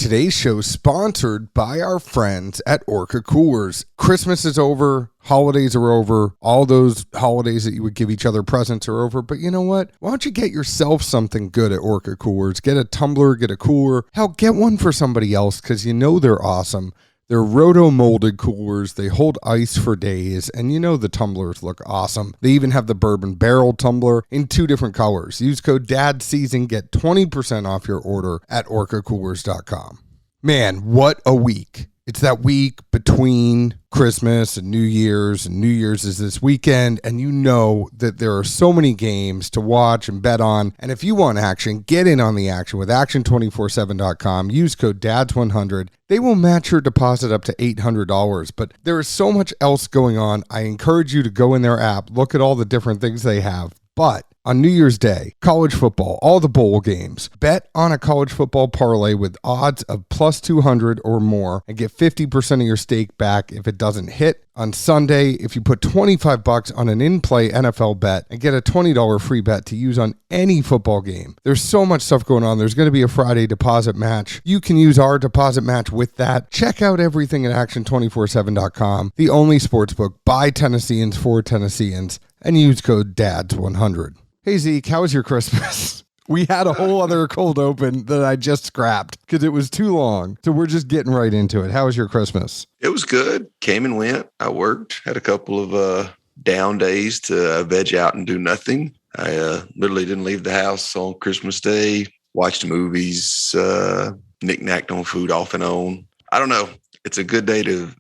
Today's show is sponsored by our friends at Orca Coolers. Christmas is over. Holidays are over. All those holidays that you would give each other presents are over. But you know what? Why don't you get yourself something good at Orca Coolers? Get a tumbler, get a cooler. Hell, get one for somebody else because you know they're awesome. They're roto-molded coolers. They hold ice for days, and you know the tumblers look awesome. They even have the Bourbon barrel tumbler in 2 different colors. Use code DADSEASON, get 20% off your order at orcacoolers.com. Man, what a week. It's that week between Christmas and New Year's is this weekend, and you know that there are so many games to watch and bet on. And if you want action, get in on the action with action247.com. Use code DADS100. They will match your deposit up to $800, but there is so much else going on. I encourage you to go in their app, look at all the different things they have. But on New Year's Day, college football, all the bowl games, bet on a college football parlay with odds of plus 200 or more and get 50% of your stake back if it doesn't hit. On Sunday, if you put $25 on an in-play NFL bet and get a $20 free bet to use on any football game. There's so much stuff going on. There's going to be a Friday deposit match. You can use our deposit match with that. Check out everything at action247.com, the only sportsbook by Tennesseans for Tennesseans, and use code DADS100. Hey Zeke, how was your Christmas? We had a whole other cold open that I just scrapped because it was too long. So we're just getting right into it. How was your Christmas? It was good. Came and went. I worked. Had a couple of down days to veg out and do nothing. I literally didn't leave the house on Christmas Day. Watched movies, knick-knacked on food off and on. I don't know. It's a good day to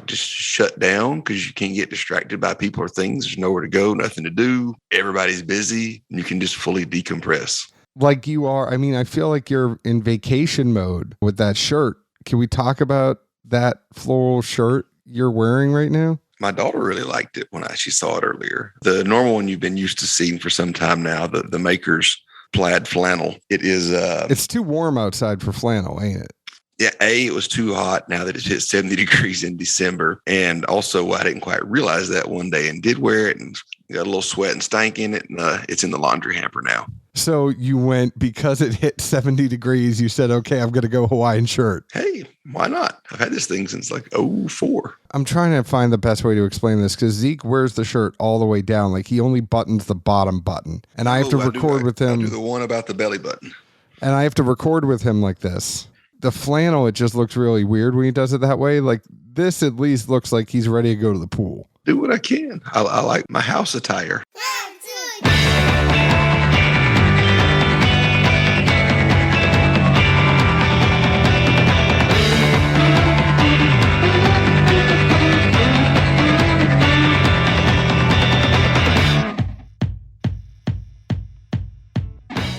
just shut down because you can't get distracted by people or things. There's nowhere to go, nothing to do. Everybody's busy. And you can just fully decompress. Like you are. I mean, I feel like you're in vacation mode with that shirt. Can we talk about that floral shirt you're wearing right now? My daughter really liked it when she saw it earlier. The normal one you've been used to seeing for some time now, the Maker's plaid flannel. It is. It's too warm outside for flannel, ain't it? Yeah, it was too hot now that it's hit 70 degrees in December. And also, I didn't quite realize that one day and did wear it and got a little sweat and stank in it. And it's in the laundry hamper now. So you went, because it hit 70 degrees, you said, okay, I'm going to go Hawaiian shirt. Hey, why not? I've had this thing since like 2004. I'm trying to find the best way to explain this because Zeke wears the shirt all the way down. Like he only buttons the bottom button. And I have to record with him. I do the one about the belly button. And I have to record with him like this. The flannel, it just looks really weird when he does it that way. Like this at least looks like he's ready to go to the pool. Do what I can. I like my house attire.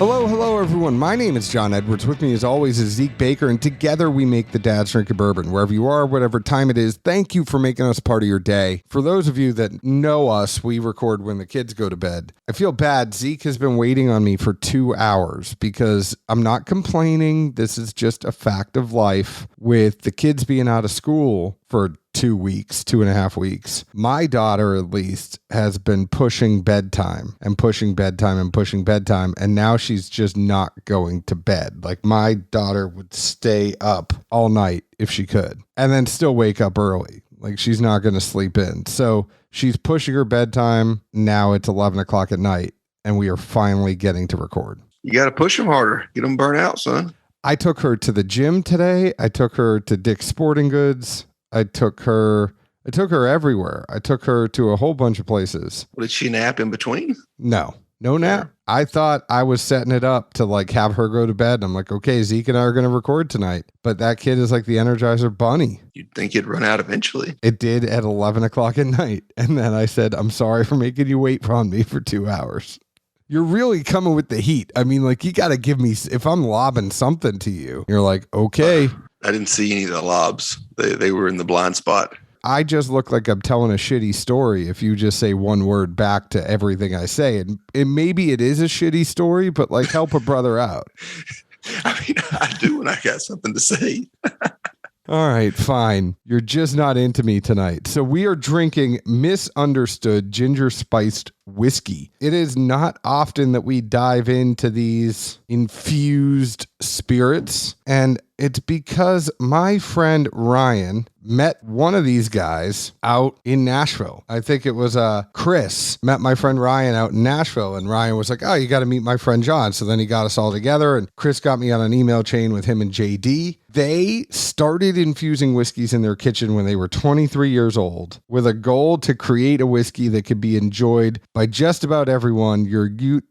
Hello, everyone. My name is John Edwards. With me, as always, is Zeke Baker, and together we make the Dad's Drink of Bourbon. Wherever you are, whatever time it is, thank you for making us part of your day. For those of you that know us, we record when the kids go to bed. I feel bad. Zeke has been waiting on me for 2 hours because I'm not complaining. This is just a fact of life. With the kids being out of school for 2.5 weeks. My daughter, at least, has been pushing bedtime. And now she's just not going to bed. Like my daughter would stay up all night if she could and then still wake up early. Like she's not going to sleep in. So she's pushing her bedtime. Now it's 11 o'clock at night and we are finally getting to record. You got to push them harder. Get them burnt out, son. I took her to the gym today. I took her to Dick's Sporting Goods. I took her everywhere. I took her to a whole bunch of places. Did she nap in between? No nap. I thought I was setting it up to like have her go to bed. I'm like, okay, Zeke and I are going to record tonight. But that kid is like the Energizer Bunny. You'd think it'd run out eventually. It did at 11 o'clock at night. And then I said, I'm sorry for making you wait on me for 2 hours. You're really coming with the heat. I mean, like you got to give me, if I'm lobbing something to you, you're like, okay. I didn't see any of the lobs. They were in the blind spot. I just look like I'm telling a shitty story if you just say one word back to everything I say. And maybe it is a shitty story, but like help a brother out. I mean, I do when I got something to say. All right, fine. You're just not into me tonight. So we are drinking Misunderstood Ginger Spiced Whiskey. It is not often that we dive into these infused spirits. And it's because my friend Ryan met one of these guys out in Nashville. I think it was Chris met my friend Ryan out in Nashville, and Ryan was like, oh, you got to meet my friend John. So then he got us all together, and Chris got me on an email chain with him and JD. They started infusing whiskeys in their kitchen when they were 23 years old with a goal to create a whiskey that could be enjoyed by just about everyone.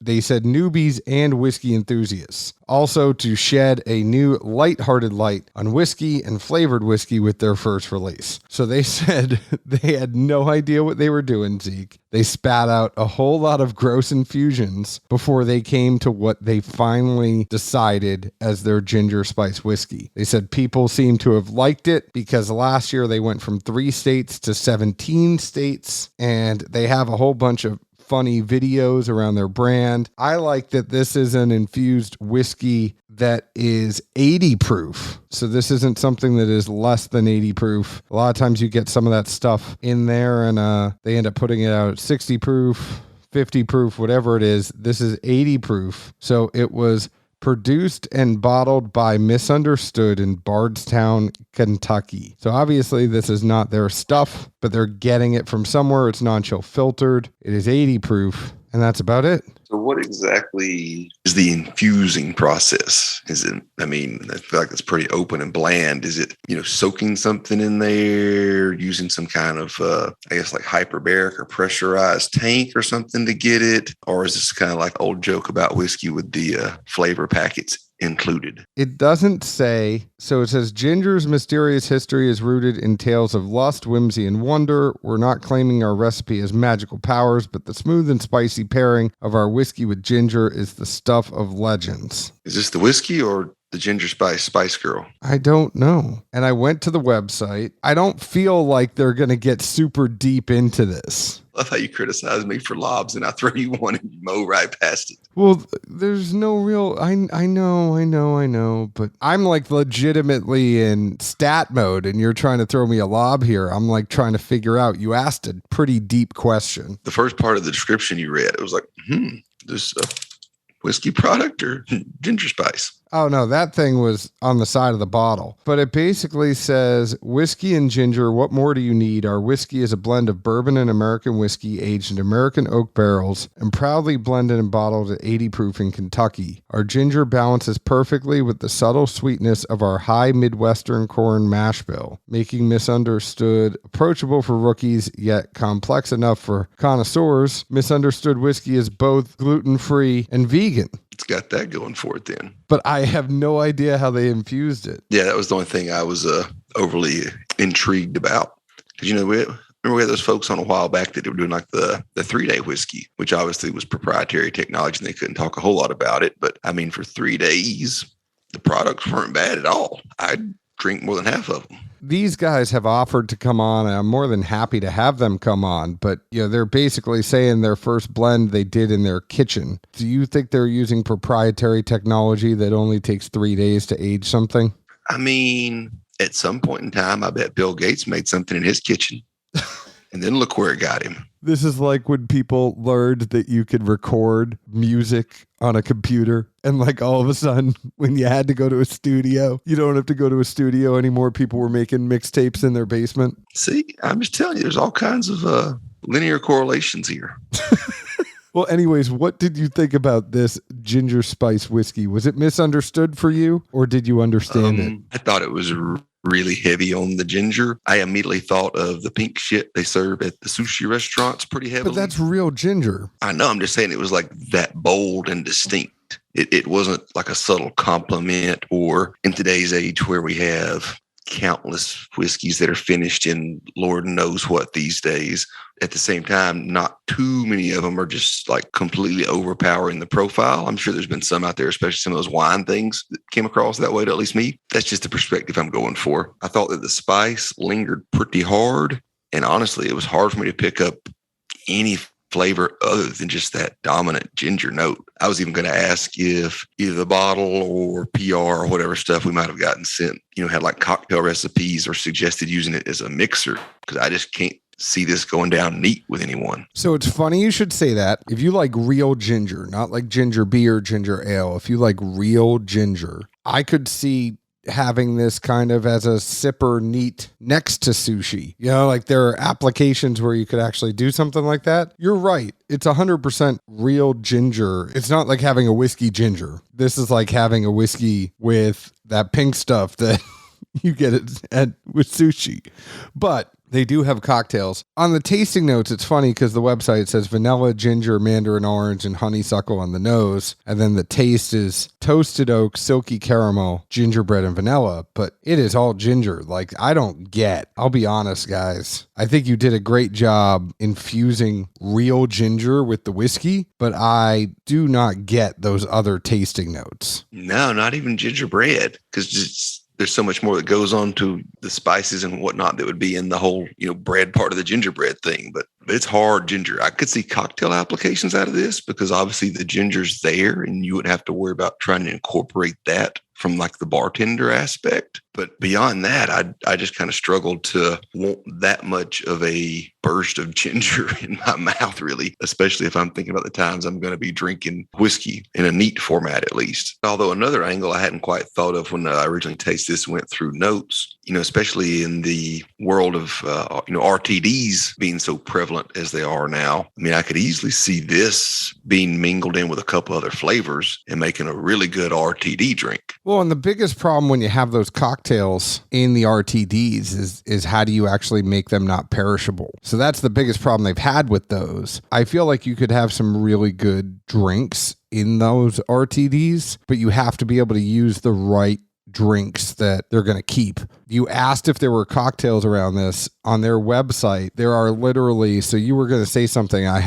They said newbies and whiskey enthusiasts. Also to shed a new lighthearted light on whiskey and flavored whiskey with their first release. So they said they had no idea what they were doing, Zeke. They spat out a whole lot of gross infusions before they came to what they finally decided as their ginger spice whiskey. They said people seem to have liked it because last year they went from 3 states to 17 states, and they have a whole bunch of funny videos around their brand. I like that this is an infused whiskey that is 80 proof. So this isn't something that is less than 80 proof. A lot of times you get some of that stuff in there and they end up putting it out at 60 proof, 50 proof, whatever it is. This is 80 proof. So it was produced and bottled by Misunderstood in Bardstown, Kentucky. So obviously this is not their stuff, but they're getting it from somewhere. It's non-chill filtered. It is 80 proof, and that's about it. So what exactly is the infusing process? I feel like it's pretty open and bland. Is it, soaking something in there, using some kind of, like hyperbaric or pressurized tank or something to get it? Or is this kind of like old joke about whiskey with the flavor packets included? It doesn't say. So it says ginger's mysterious history is rooted in tales of lust, whimsy, and wonder. We're not claiming our recipe has magical powers, but the smooth and spicy pairing of our whiskey with ginger is the stuff of legends. Is this the whiskey or the ginger Spice Girl? I don't know. And I went to the website. I don't feel like they're going to get super deep into this. I love how you criticize me for lobs and I throw you one and you mow right past it. Well, there's no real, I know, but I'm like legitimately in stat mode and you're trying to throw me a lob here. I'm like trying to figure out, you asked a pretty deep question. The first part of the description you read, it was like, this whiskey product or ginger spice? Oh, no, that thing was on the side of the bottle. But it basically says, whiskey and ginger, what more do you need? Our whiskey is a blend of bourbon and American whiskey aged in American oak barrels and proudly blended and bottled at 80 proof in Kentucky. Our ginger balances perfectly with the subtle sweetness of our high Midwestern corn mash bill, making Misunderstood approachable for rookies, yet complex enough for connoisseurs. Misunderstood whiskey is both gluten-free and vegan. It's got that going for it then. But I have no idea how they infused it. Yeah, that was the only thing I was overly intrigued about. Because, we had those folks on a while back that were doing like the 3-day whiskey, which obviously was proprietary technology and they couldn't talk a whole lot about it. But for 3 days, the products weren't bad at all. I'd drink more than half of them. These guys have offered to come on, and I'm more than happy to have them come on. But, they're basically saying their first blend they did in their kitchen. Do you think they're using proprietary technology that only takes 3 days to age something? At some point in time, I bet Bill Gates made something in his kitchen. And then look where it got him. This is like when people learned that you could record music on a computer. And like all of a sudden, when you had to go to a studio, you don't have to go to a studio anymore. People were making mixtapes in their basement. See, I'm just telling you, there's all kinds of linear correlations here. Well, anyways, what did you think about this ginger spice whiskey? Was it misunderstood for you, or did you understand it? I thought it was really heavy on the ginger. I immediately thought of the pink shit they serve at the sushi restaurants pretty heavily. But that's real ginger. I know. I'm just saying it was like that bold and distinct. It wasn't like a subtle compliment, or in today's age where we have countless whiskeys that are finished in Lord knows what these days. At the same time, not too many of them are just like completely overpowering the profile. I'm sure there's been some out there, especially some of those wine things that came across that way to at least me. That's just the perspective I'm going for. I thought that the spice lingered pretty hard. And honestly, it was hard for me to pick up any flavor other than just that dominant ginger note. I was even going to ask if either the bottle or PR or whatever stuff we might have gotten sent, had like cocktail recipes or suggested using it as a mixer, because I just can't see this going down neat with anyone. So it's funny you should say that. If you like real ginger, not like ginger beer, ginger ale, if you like real ginger, I could see having this kind of as a sipper neat next to sushi. You know, like there are applications where you could actually do something like that. You're right. It's 100% real ginger. It's not like having a whiskey ginger. This is like having a whiskey with that pink stuff that you get with sushi. But they do have cocktails. On the tasting notes, it's funny because the website says vanilla, ginger, mandarin orange, and honeysuckle on the nose. And then the taste is toasted oak, silky caramel, gingerbread, and vanilla. But it is all ginger. Like, I'll be honest, guys. I think you did a great job infusing real ginger with the whiskey, but I do not get those other tasting notes. No, not even gingerbread, because there's so much more that goes on to the spices and whatnot that would be in the whole, bread part of the gingerbread thing. But it's hard ginger. I could see cocktail applications out of this because obviously the ginger's there and you wouldn't have to worry about trying to incorporate that from like the bartender aspect. But beyond that, I just kind of struggled to want that much of a burst of ginger in my mouth, really, especially if I'm thinking about the times I'm going to be drinking whiskey in a neat format, at least. Although another angle I hadn't quite thought of when I originally tasted this, went through notes, especially in the world of, RTDs being so prevalent as they are now. I mean, I could easily see this being mingled in with a couple other flavors and making a really good RTD drink. Well, and the biggest problem when you have those cocktails in the RTDs is how do you actually make them not perishable? So that's the biggest problem they've had with those. I feel like you could have some really good drinks in those RTDs, but you have to be able to use the right drinks that they're going to keep. You asked if there were cocktails around this. On their website, there are literally, so you were going to say something, I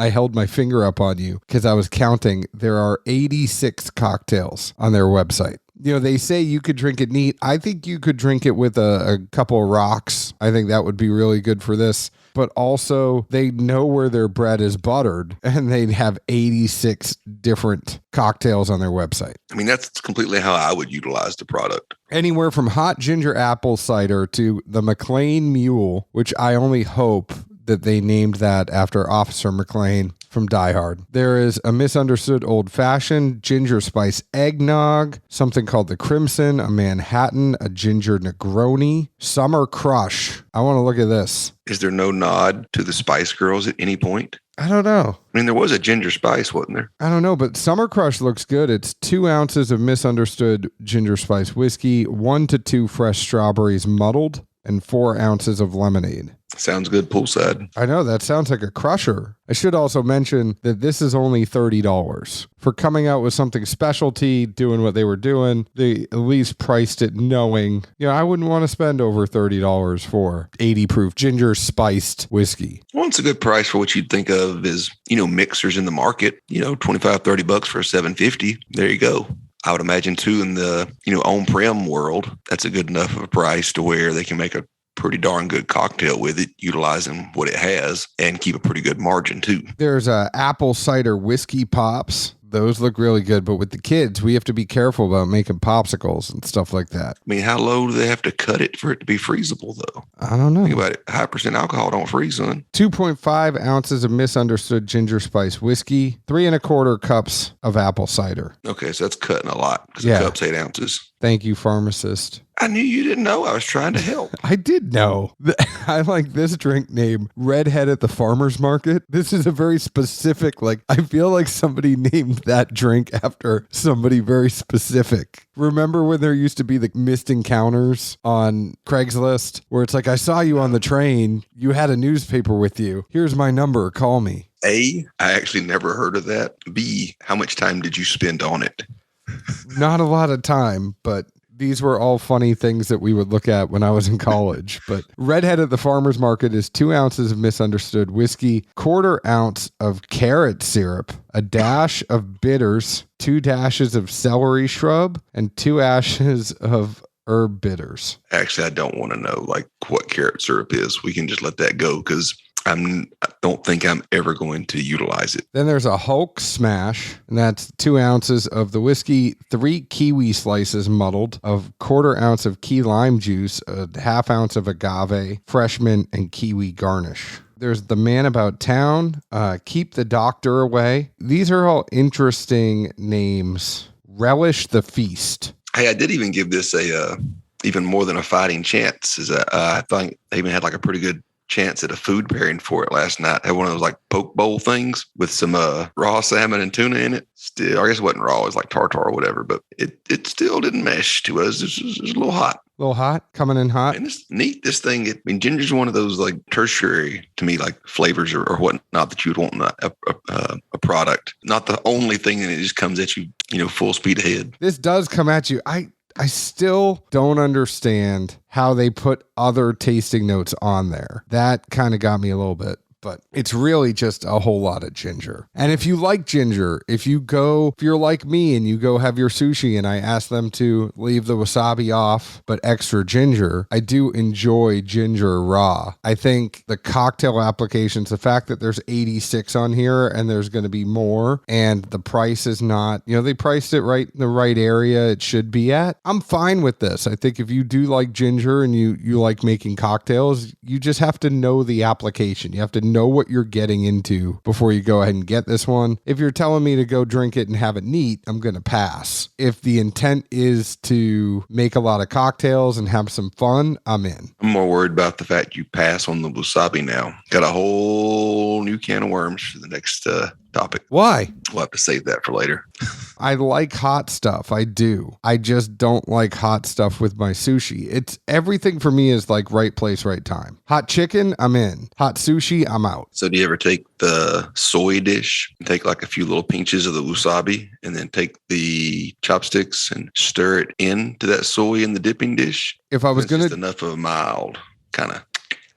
held my finger up on you because I was counting. There are 86 cocktails on their website. They say you could drink it neat. I think you could drink it with a couple of rocks. I think that would be really good for this. But also, they know where their bread is buttered, and they have 86 different cocktails on their website. I mean, that's completely how I would utilize the product. Anywhere from hot ginger apple cider to the McLean Mule, which I only hope that they named that after Officer McLean from Die Hard. There is a misunderstood old-fashioned, ginger spice eggnog, something called the Crimson, a Manhattan, a ginger Negroni, Summer Crush. I want to look at this. Is there no nod to the Spice Girls at any point? I don't know. I mean, there was a ginger spice, wasn't there? I don't know, but Summer Crush looks good. It's 2 ounces of misunderstood ginger spice whiskey, 1 to 2 fresh strawberries muddled, and 4 ounces of lemonade. Sounds good poolside. I know, that sounds like a crusher. I should also mention that this is only $30. For coming out with something specialty, doing what they were doing, they at least priced it knowing, I wouldn't want to spend over $30 for 80 proof ginger spiced whiskey. Well, it's a good price for what you'd think of as, mixers in the market, $25, $30 for a 750. There you go. I would imagine too in the, on-prem world, that's a good enough of a price to where they can make a pretty darn good cocktail with it, utilizing what it has and keep a pretty good margin too. There's apple cider whiskey pops. Those look really good, but with the kids, we have to be careful about making popsicles and stuff like that. I mean, how low do they have to cut it for it to be freezable, though? I don't know. Think about it. High percent alcohol don't freeze, son. 2.5 ounces of misunderstood ginger spice whiskey, 3 1/4 cups of apple cider. Okay, so that's cutting a lot because Yeah. the cup's 8 ounces. Thank you, pharmacist. I knew you didn't know. I was trying to help. I did know. I like this drink name, Redhead at the Farmer's Market. This is a very specific, I feel like somebody named that drink after somebody very specific. Remember when there used to be the missed encounters on Craigslist where it's like, I saw you on the train. You had a newspaper with you. Here's my number. Call me. A, I actually never heard of that. B, how much time did you spend on it? Not a lot of time, but these were all funny things that we would look at when I was in college. But Redhead at the Farmer's Market is 2 ounces of misunderstood whiskey, 1/4 ounce of carrot syrup, a dash of bitters, 2 dashes of celery shrub, and 2 ashes of herb bitters. Actually, I don't want to know what carrot syrup is. We can just let that go because I don't think I'm ever going to utilize it. Then there's a Hulk Smash, and that's 2 ounces of the whiskey, 3 kiwi slices muddled, a 1/4 ounce of key lime juice, a 1/2 ounce of agave, fresh mint, and kiwi garnish. There's the Man About Town, Keep the Doctor Away. These are all interesting names. Relish the Feast. Hey, I did even give this a even more than a fighting chance. I think they even had like a pretty good chance at a food pairing for it last night. I had one of those like poke bowl things with some raw salmon and tuna in it. Still, I guess it wasn't raw. It was like tartar or whatever, but it still didn't mesh to us. It was a little hot. A little hot, coming in hot. And it's neat, this thing. Ginger's one of those like tertiary, to me, like flavors or whatnot that you would want in a product. Not the only thing that it just comes at you, full speed ahead. This does come at you. I still don't understand how they put other tasting notes on there. That kind of got me a little bit. But it's really just a whole lot of ginger. And if you like ginger, if you're like me and you go have your sushi and I ask them to leave the wasabi off, but extra ginger, I do enjoy ginger raw. I think the cocktail applications, the fact that there's 86 on here and there's going to be more and the price is not, they priced it right in the right area it should be at. I'm fine with this. I think if you do like ginger and you like making cocktails, you just have to know the application. You have to know what you're getting into before you go ahead and get this one. If you're telling me to go drink it and have it neat, I'm going to pass. If the intent is to make a lot of cocktails and have some fun, I'm in. I'm more worried about the fact you pass on the wasabi now. Got a whole new can of worms for the next topic. Why? We'll have to save that for later. I like hot stuff. I do. I just don't like hot stuff with my sushi. It's everything for me is like right place, right time. Hot chicken, I'm in. Hot sushi, I'm out. So do you ever take the soy dish and take like a few little pinches of the wasabi and then take the chopsticks and stir it into that soy in the dipping dish? If I was going to... just enough of a mild kind of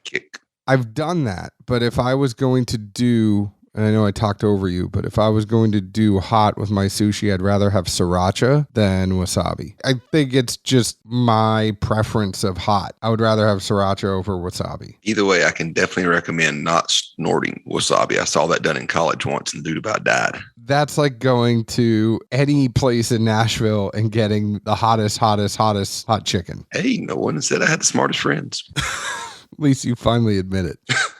kick. I've done that, but if I was going to do... And I know I talked over you, but if I was going to do hot with my sushi, I'd rather have sriracha than wasabi. I think it's just my preference of hot. I would rather have sriracha over wasabi. Either way, I can definitely recommend not snorting wasabi. I saw that done in college once and the dude about died. That's like going to any place in Nashville and getting the hottest hot chicken. Hey, no one said I had the smartest friends. At least you finally admit it.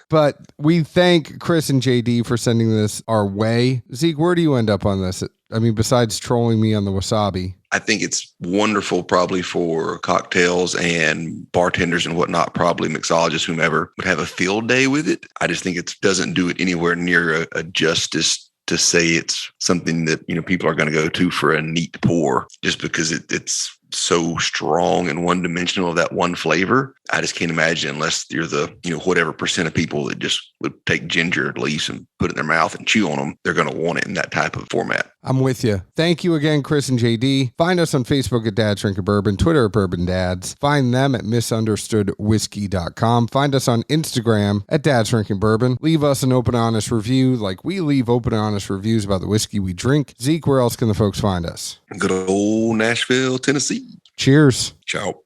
But we thank Chris and JD for sending this our way. Zeke, where do you end up on this? I mean, besides trolling me on the wasabi. I think it's wonderful probably for cocktails and bartenders and whatnot, probably mixologists, whomever would have a field day with it. I just think it doesn't do it anywhere near a justice to say it's something that, people are going to go to for a neat pour just because it's so strong and one-dimensional of that one flavor. I just can't imagine unless you're the, whatever percent of people that just would take ginger leaves and put it in their mouth and chew on them, they're going to want it in that type of format. I'm with you. Thank you again, Chris and JD. Find us on Facebook at Dad's Drinking Bourbon, Twitter at Bourbon Dads. Find them at misunderstoodwhiskey.com. Find us on Instagram at Dad's Drinking Bourbon. Leave us an open, honest review like we leave open, honest reviews about the whiskey we drink. Zeke, where else can the folks find us? Good old Nashville, Tennessee. Cheers. Ciao.